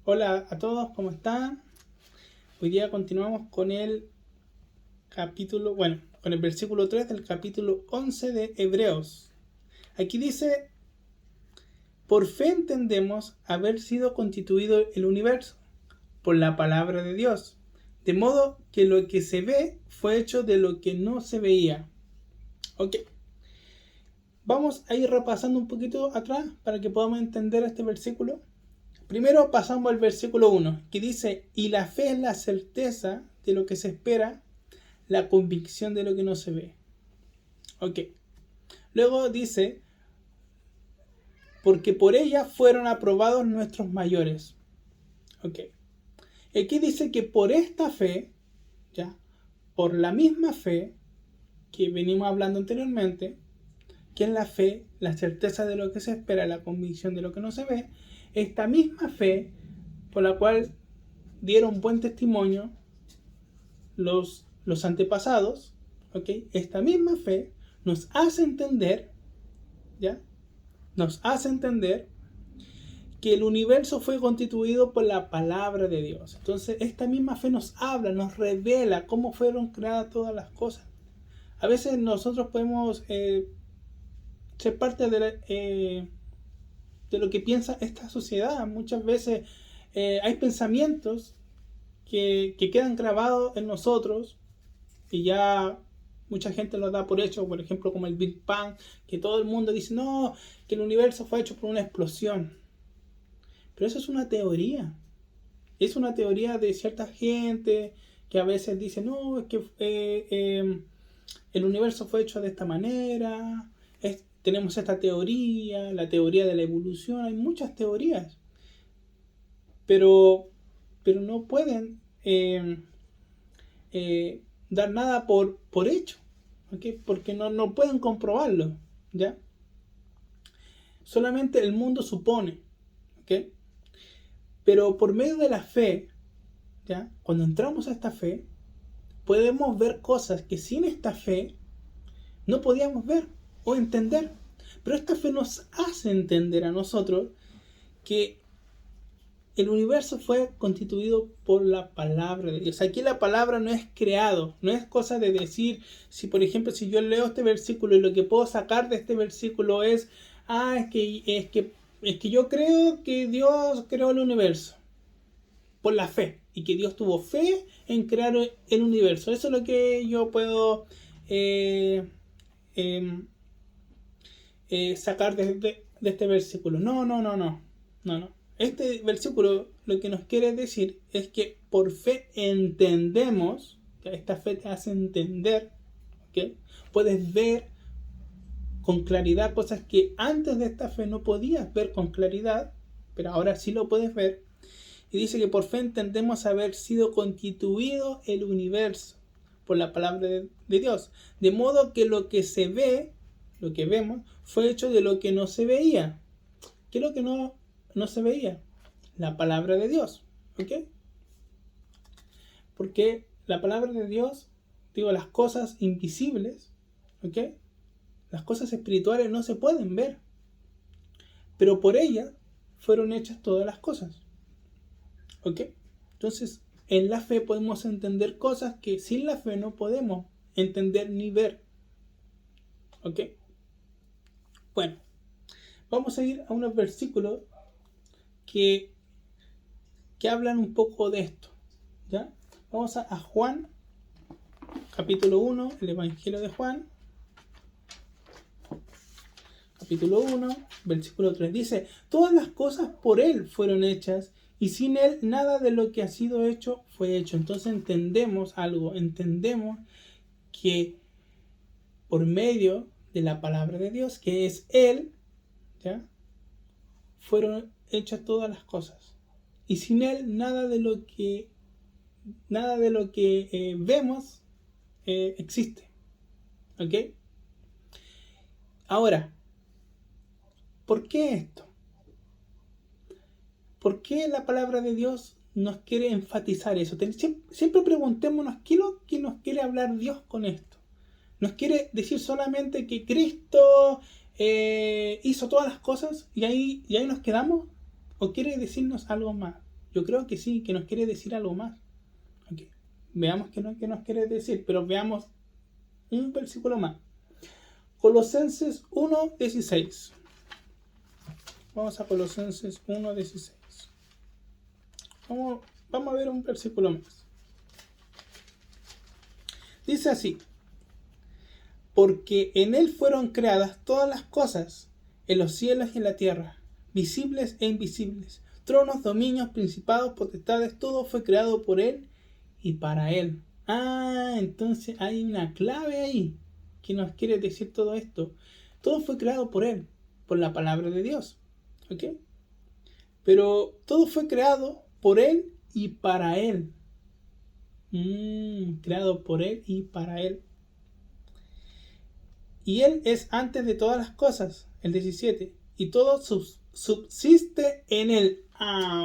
Hola a todos, ¿cómo están? Hoy día continuamos con el con el versículo 3 del capítulo 11 de Hebreos. Aquí dice, por fe entendemos haber sido constituido el universo por la palabra de Dios, de modo que lo que se ve fue hecho de lo que no se veía. Ok, vamos a ir repasando un poquito atrás para que podamos entender este versículo. Primero pasamos al versículo 1, que dice, y la fe es la certeza de lo que se espera, la convicción de lo que no se ve. Ok. Luego dice, porque por ella fueron aprobados nuestros mayores. Ok. Aquí dice que por esta fe, ya, por la misma fe que venimos hablando anteriormente, que es la fe, la certeza de lo que se espera, la convicción de lo que no se ve, esta misma fe por la cual dieron buen testimonio los antepasados, ¿okay? Esta misma fe nos hace entender, ¿ya? Nos hace entender que el universo fue constituido por la palabra de Dios. Entonces, esta misma fe nos habla, nos revela cómo fueron creadas todas las cosas. A veces nosotros podemos ser parte de lo que piensa esta sociedad. Muchas veces hay pensamientos que quedan grabados en nosotros y ya mucha gente lo da por hecho, por ejemplo como el Big Bang, que todo el mundo dice, no, que el universo fue hecho por una explosión. Pero eso es una teoría de cierta gente que a veces dice, no, es que el universo fue hecho de esta manera, tenemos esta teoría, la teoría de la evolución, hay muchas teorías, pero, pero no pueden dar nada por hecho, ¿okay? Porque no pueden comprobarlo, ¿ya? Solamente el mundo supone, ¿okay? Pero por medio de la fe, ¿ya? Cuando entramos a esta fe, podemos ver cosas que sin esta fe no podíamos ver o entender. Pero esta fe nos hace entender a nosotros que el universo fue constituido por la palabra de Dios. Aquí la palabra no es creado, no es cosa de decir, si por ejemplo, si yo leo este versículo y lo que puedo sacar de este versículo es, es que yo creo que Dios creó el universo por la fe y que Dios tuvo fe en crear el universo. Eso es lo que yo puedo eh, sacar de este versículo. No. Este versículo lo que nos quiere decir es que por fe entendemos, que esta fe te hace entender, ¿okay? Puedes ver con claridad cosas que antes de esta fe no podías ver con claridad, pero ahora sí lo puedes ver. Y dice que por fe entendemos haber sido constituido el universo por la palabra de Dios. De modo que lo que se ve, lo que vemos, fue hecho de lo que no se veía. ¿Qué es lo que no se veía? La palabra de Dios. ¿Ok? Porque la palabra de Dios, digo, las cosas invisibles, ¿ok? Las cosas espirituales no se pueden ver. Pero por ella fueron hechas todas las cosas. ¿Ok? Entonces, en la fe podemos entender cosas que sin la fe no podemos entender ni ver. ¿Ok? Bueno, vamos a ir a unos versículos que, que hablan un poco de esto. ¿Ya? Vamos a Juan, capítulo 1, el Evangelio de Juan, capítulo 1, versículo 3. Dice, todas las cosas por Él fueron hechas y sin Él nada de lo que ha sido hecho fue hecho. Entonces entendemos algo, entendemos que por medio de la palabra de Dios, que es Él, ¿ya? Fueron hechas todas las cosas. Y sin Él nada de lo que vemos existe. ¿Ok? Ahora, ¿por qué esto? ¿Por qué la palabra de Dios nos quiere enfatizar eso? Siempre preguntémonos qué es lo que nos quiere hablar Dios con esto. ¿Nos quiere decir solamente que Cristo hizo todas las cosas y ahí nos quedamos? ¿O quiere decirnos algo más? Yo creo que sí, que nos quiere decir algo más. Okay. Veamos qué nos quiere decir, pero veamos un versículo más. Colosenses 1:16. Vamos a Colosenses 1:16. Vamos a ver un versículo más. Dice así: porque en él fueron creadas todas las cosas, en los cielos y en la tierra, visibles e invisibles, tronos, dominios, principados, potestades, todo fue creado por él y para él. Entonces hay una clave ahí que nos quiere decir todo esto. Todo fue creado por él, por la palabra de Dios. ¿Ok? Pero todo fue creado por él y para él. Creado por él y para él. Y él es antes de todas las cosas, el 17. Y todo subsiste en él.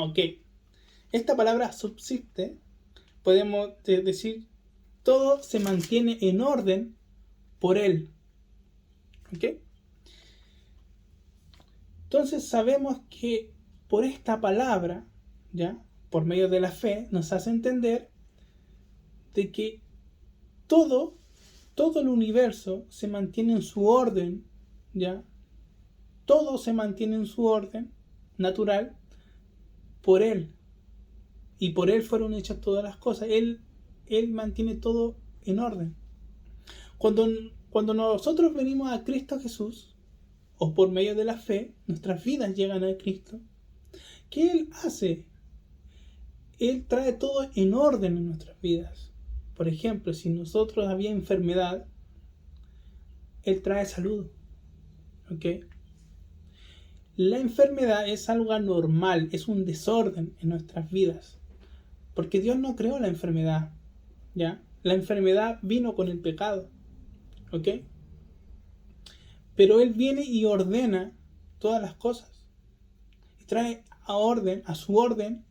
Ok. Esta palabra subsiste, podemos decir, todo se mantiene en orden por él. ¿Ok? Entonces sabemos que por esta palabra, ¿ya? Por medio de la fe, nos hace entender de que todo el universo se mantiene en su orden, ¿ya? Todo se mantiene en su orden natural por él. Y por él fueron hechas todas las cosas. Él mantiene todo en orden. Cuando nosotros venimos a Cristo Jesús, o por medio de la fe, nuestras vidas llegan a Cristo, ¿qué Él hace? Él trae todo en orden en nuestras vidas. Por ejemplo, si nosotros había enfermedad, Él trae salud. ¿Ok? La enfermedad es algo anormal, es un desorden en nuestras vidas. Porque Dios no creó la enfermedad. ¿Ya? La enfermedad vino con el pecado. ¿Ok? Pero Él viene y ordena todas las cosas. Y trae a su orden,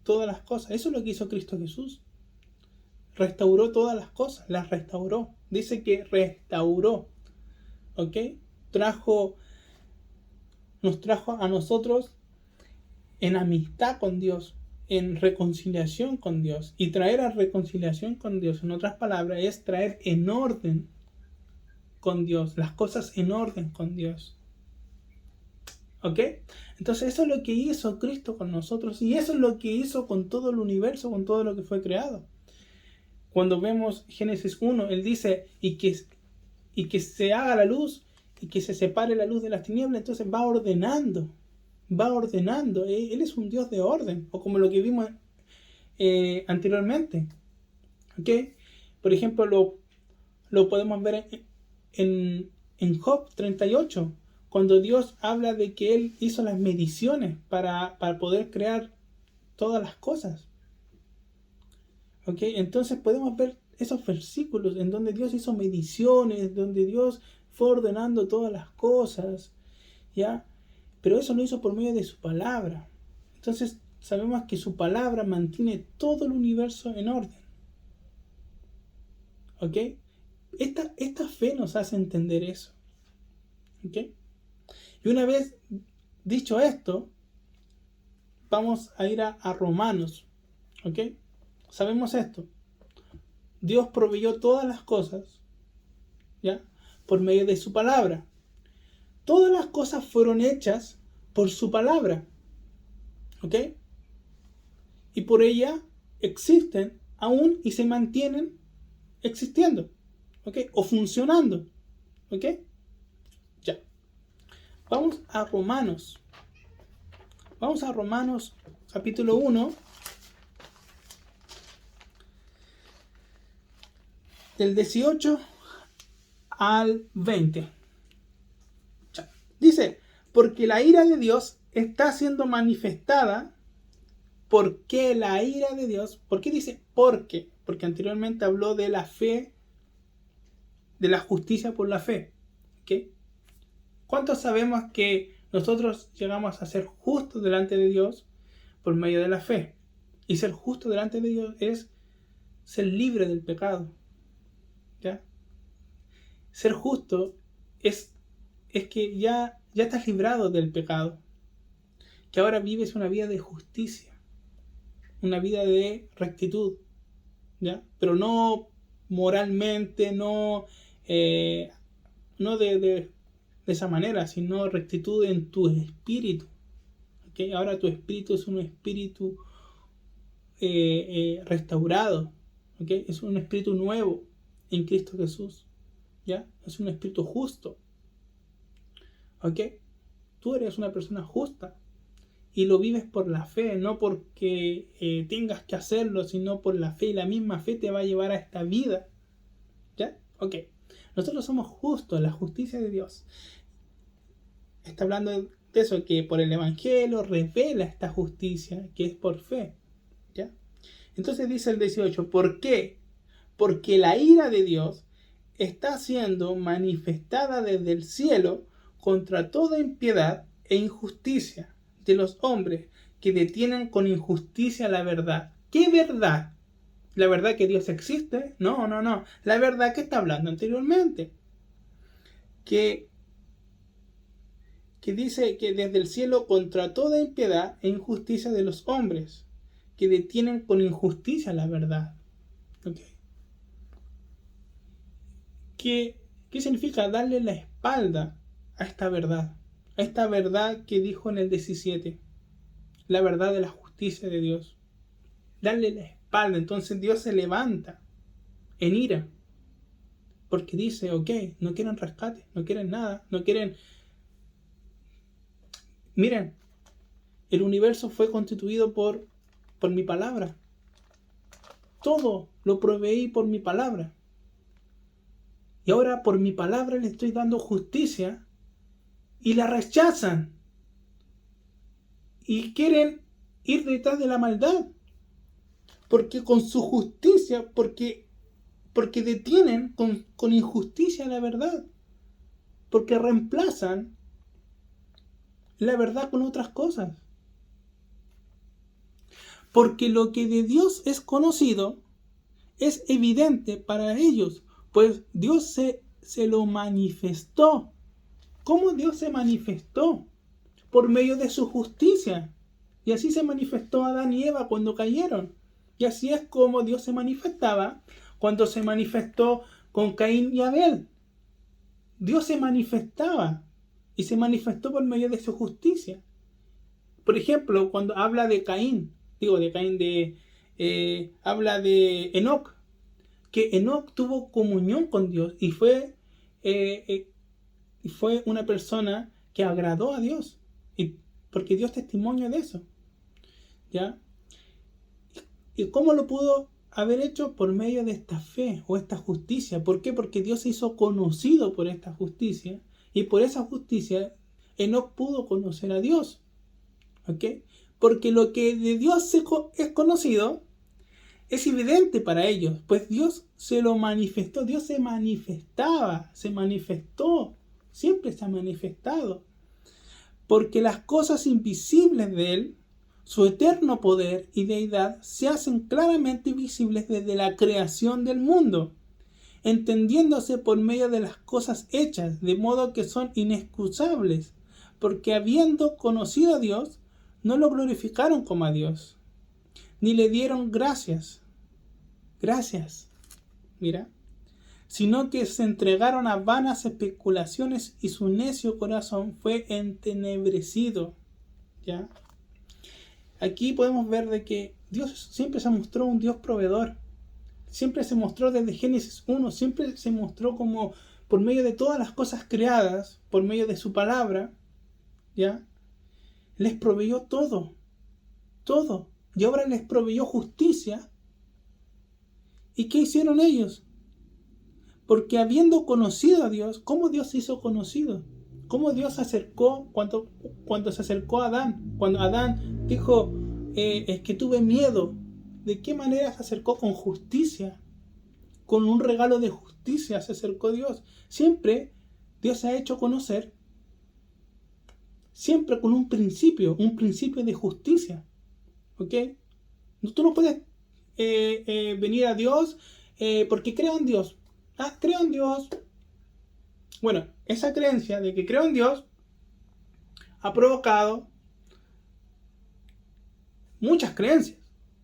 todas las cosas. Eso es lo que hizo Cristo Jesús. Restauró todas las cosas, las restauró. Dice que restauró. ¿Ok? Nos trajo a nosotros en amistad con Dios, en reconciliación con Dios. Y traer a reconciliación con Dios, en otras palabras, es traer en orden con Dios, las cosas en orden con Dios. ¿Ok? Entonces eso es lo que hizo Cristo con nosotros y eso es lo que hizo con todo el universo, con todo lo que fue creado. Cuando vemos Génesis 1, Él dice, y que se haga la luz y que se separe la luz de las tinieblas, entonces va ordenando. Él es un Dios de orden, o como lo que vimos anteriormente. ¿Ok? Por ejemplo, lo podemos ver en Job 38, cuando Dios habla de que Él hizo las mediciones para poder crear todas las cosas. ¿Ok? Entonces podemos ver esos versículos en donde Dios hizo mediciones, donde Dios fue ordenando todas las cosas, ¿ya? Pero eso lo hizo por medio de su palabra. Entonces sabemos que su palabra mantiene todo el universo en orden. ¿Ok? Esta fe nos hace entender eso. ¿Ok? Y una vez dicho esto, vamos a ir a Romanos. ¿Ok? Sabemos esto. Dios proveyó todas las cosas, ¿ya? Por medio de su palabra. Todas las cosas fueron hechas por su palabra. ¿Ok? Y por ella existen aún y se mantienen existiendo. ¿Ok? O funcionando. ¿Ok? Ya. Vamos a Romanos. Vamos a Romanos capítulo 1. Del 18 al 20. Ya. Dice, porque la ira de Dios está siendo manifestada. ¿Por qué la ira de Dios? ¿Por qué dice por qué? Porque anteriormente habló de la fe, de la justicia por la fe. ¿Okay? ¿Cuántos sabemos que nosotros llegamos a ser justos delante de Dios por medio de la fe? Y ser justo delante de Dios es ser libre del pecado. ¿Ya? Ser justo es que ya estás librado del pecado. Que ahora vives una vida de justicia. una vida de rectitud, ¿ya? Pero no moralmente, no de esa manera, sino rectitud en tu espíritu. ¿Okay? Ahora tu espíritu es un espíritu restaurado, ¿okay? Es un espíritu nuevo en Cristo Jesús, ¿ya? Es un espíritu justo, ¿ok? Tú eres una persona justa y lo vives por la fe, no porque tengas que hacerlo, sino por la fe, y la misma fe te va a llevar a esta vida, ¿ya? Ok, nosotros somos justos, la justicia de Dios. Está hablando de eso, que por el Evangelio revela esta justicia, que es por fe, ¿ya? Entonces dice el 18, ¿por qué? Porque la ira de Dios está siendo manifestada desde el cielo contra toda impiedad e injusticia de los hombres que detienen con injusticia la verdad. ¿Qué verdad? ¿La verdad que Dios existe? No. La verdad que está hablando anteriormente. Que dice que desde el cielo contra toda impiedad e injusticia de los hombres que detienen con injusticia la verdad. ¿Okay? ¿Qué significa darle la espalda a esta verdad? A esta verdad que dijo en el 17. La verdad de la justicia de Dios. Darle la espalda. Entonces Dios se levanta en ira. Porque dice, ok, no quieren rescate, no quieren nada, no quieren... Miren, el universo fue constituido por mi palabra. Todo lo proveí por mi palabra. Y ahora por mi palabra le estoy dando justicia y la rechazan. Y quieren ir detrás de la maldad. Porque con su justicia, porque detienen con injusticia la verdad. Porque reemplazan la verdad con otras cosas. Porque lo que de Dios es conocido es evidente para ellos, pues Dios se lo manifestó. ¿Cómo Dios se manifestó? Por medio de su justicia. Y así se manifestó Adán y Eva cuando cayeron. Y así es como Dios se manifestaba cuando se manifestó con Caín y Abel. Dios se manifestaba y se manifestó por medio de su justicia. Por ejemplo, cuando habla de Caín, habla de Enoc, que Enoc tuvo comunión con Dios y fue una persona que agradó a Dios, y porque dio testimonio de eso, ¿ya? ¿Y cómo lo pudo haber hecho? Por medio de esta fe o esta justicia. ¿Por qué? Porque Dios se hizo conocido por esta justicia, y por esa justicia Enoc pudo conocer a Dios, ¿ok? Porque lo que de Dios es conocido es evidente para ellos, pues Dios se lo manifestó. Dios se manifestaba, se manifestó, siempre se ha manifestado. Porque las cosas invisibles de Él, su eterno poder y deidad, se hacen claramente visibles desde la creación del mundo, entendiéndose por medio de las cosas hechas, de modo que son inexcusables, porque habiendo conocido a Dios, no lo glorificaron como a Dios, ni le dieron gracias, mira, sino que se entregaron a vanas especulaciones y su necio corazón fue entenebrecido, ¿ya? Aquí podemos ver de que Dios siempre se mostró un Dios proveedor, siempre se mostró desde Génesis 1, siempre se mostró como por medio de todas las cosas creadas, por medio de su palabra, ¿ya? Les proveyó todo, y ahora les proveyó justicia. ¿Y qué hicieron ellos? Porque habiendo conocido a Dios, ¿cómo Dios se hizo conocido? ¿Cómo Dios se acercó cuando se acercó a Adán? Cuando Adán dijo, es que tuve miedo. ¿De qué manera se acercó? Con justicia. Con un regalo de justicia se acercó Dios. Siempre Dios se ha hecho conocer, siempre con un principio de justicia. ¿Ok? Tú no puedes venir a Dios porque creo en Dios. Creo en Dios. Bueno, esa creencia de que creo en Dios ha provocado muchas creencias.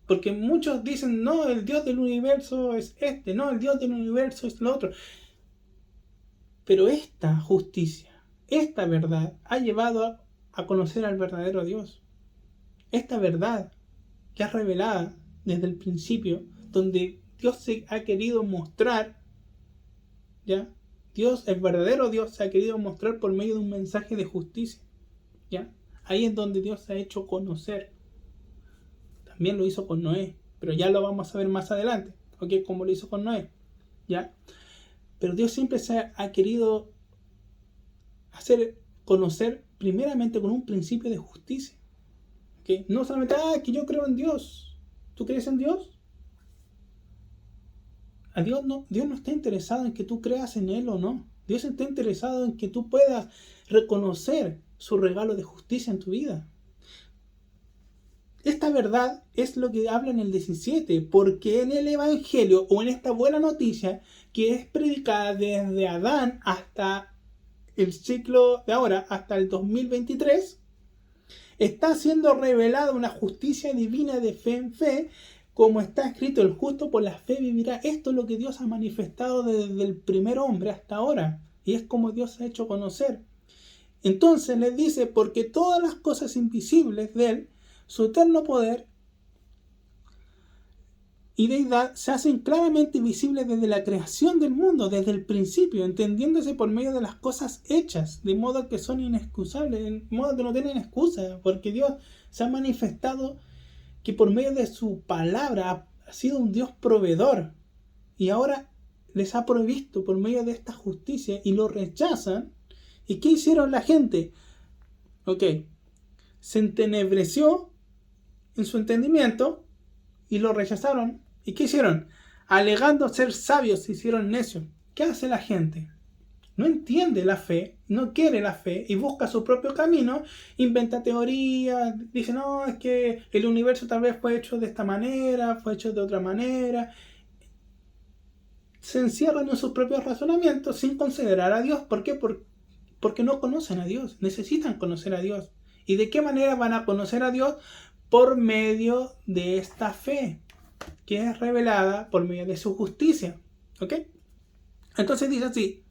Porque muchos dicen, no, el Dios del universo es este, no, el Dios del universo es lo otro. Pero esta justicia, esta verdad, ha llevado a conocer al verdadero Dios. Esta verdad que es revelada desde el principio, donde Dios se ha querido mostrar, ¿ya? Dios, el verdadero Dios, se ha querido mostrar por medio de un mensaje de justicia, ¿ya? Ahí es donde Dios se ha hecho conocer. También lo hizo con Noé, pero ya lo vamos a ver más adelante, ¿ok? Como lo hizo con Noé, ¿ya? Pero Dios siempre se ha querido hacer conocer primeramente con un principio de justicia, ¿ok? No solamente, que yo creo en Dios. ¿Tú crees en Dios? Dios no está interesado en que tú creas en Él o no. Dios está interesado en que tú puedas reconocer su regalo de justicia en tu vida. Esta verdad es lo que habla en el 17, porque en el Evangelio o en esta buena noticia que es predicada desde Adán hasta el ciclo de ahora, hasta el 2023, está siendo revelada una justicia divina de fe en fe, como está escrito, el justo por la fe vivirá. Esto es lo que Dios ha manifestado desde el primer hombre hasta ahora, y es como Dios se ha hecho conocer. Entonces les dice, porque todas las cosas invisibles de Él, su eterno poder y deidad se hacen claramente visibles desde la creación del mundo, desde el principio, entendiéndose por medio de las cosas hechas, de modo que son inexcusables, de modo que no tienen excusa, porque Dios se ha manifestado que por medio de su palabra ha sido un Dios proveedor, y ahora les ha provisto por medio de esta justicia y lo rechazan. ¿Y qué hicieron la gente? Se entenebreció en su entendimiento y lo rechazaron. ¿Y qué hicieron? Alegando ser sabios, se hicieron necios. ¿Qué hace la gente? No entiende la fe, no quiere la fe y busca su propio camino, inventa teorías, dice, no, es que el universo tal vez fue hecho de esta manera, fue hecho de otra manera. Se encierran en sus propios razonamientos sin considerar a Dios. ¿Por qué? Porque no conocen a Dios, necesitan conocer a Dios. ¿Y de qué manera van a conocer a Dios? Por medio de esta fe, que es revelada por medio de su justicia. ¿Ok? Entonces dice así,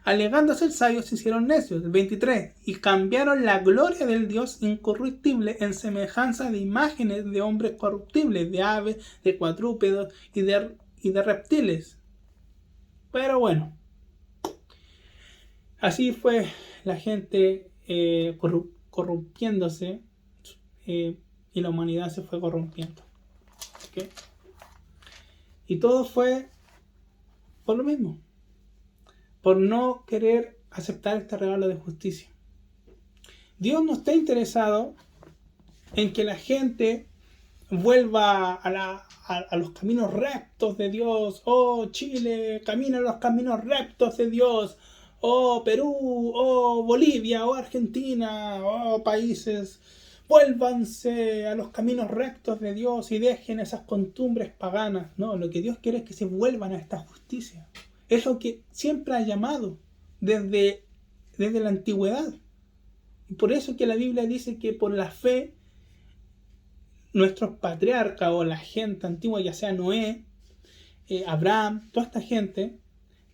alegando ser sabios se hicieron necios. 23. Y cambiaron la gloria del Dios incorruptible en semejanza de imágenes de hombres corruptibles, de aves, de cuadrúpedos y de reptiles. Pero bueno, así fue la gente corrompiéndose, y la humanidad se fue corrompiendo. ¿Okay? Y todo fue por lo mismo, por no querer aceptar este regalo de justicia. Dios no está interesado en que la gente vuelva a los caminos rectos de Dios. Oh, Chile, camina en los caminos rectos de Dios. Oh, Perú, oh, Bolivia, oh, Argentina, oh, países, vuélvanse a los caminos rectos de Dios y dejen esas costumbres paganas. No, lo que Dios quiere es que se vuelvan a esta justicia. Es lo que siempre ha llamado desde la antigüedad. Y por eso que la Biblia dice que por la fe nuestros patriarcas o la gente antigua, ya sea Noé, Abraham, toda esta gente,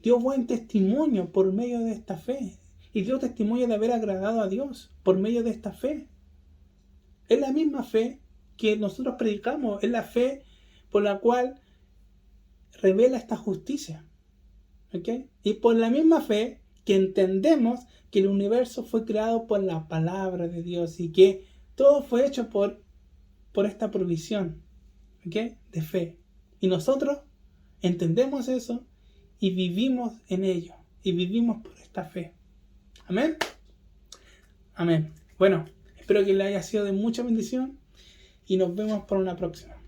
dio buen testimonio por medio de esta fe. Y dio testimonio de haber agradado a Dios por medio de esta fe. Es la misma fe que nosotros predicamos, es la fe por la cual revela esta justicia. ¿Okay? Y por la misma fe que entendemos que el universo fue creado por la palabra de Dios y que todo fue hecho por esta provisión, ¿okay? De fe. Y nosotros entendemos eso y vivimos en ello. Y vivimos por esta fe. Amén. Amén. Bueno, espero que les haya sido de mucha bendición y nos vemos por una próxima.